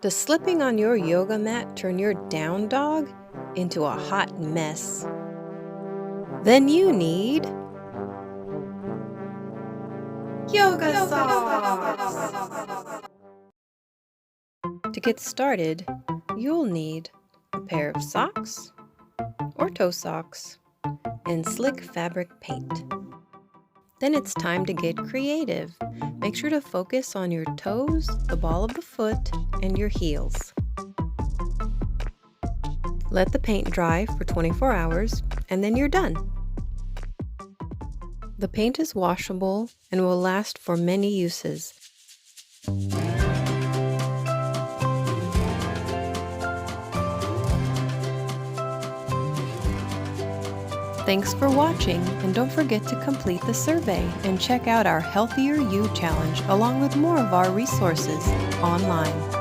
Does slipping on your yoga mat turn your down dog into a hot mess? Then you need yoga socks. To get started, you'll need a pair of socks or toe socks and slick fabric paint. Then it's time to get creative. Make sure to focus on your toes, the ball of the foot, and your heels. Let the paint dry for 24 hours, and then you're done. The paint is washable and will last for many uses. Thanks for watching, and don't forget to complete the survey and check out our Healthier You Challenge along with more of our resources online.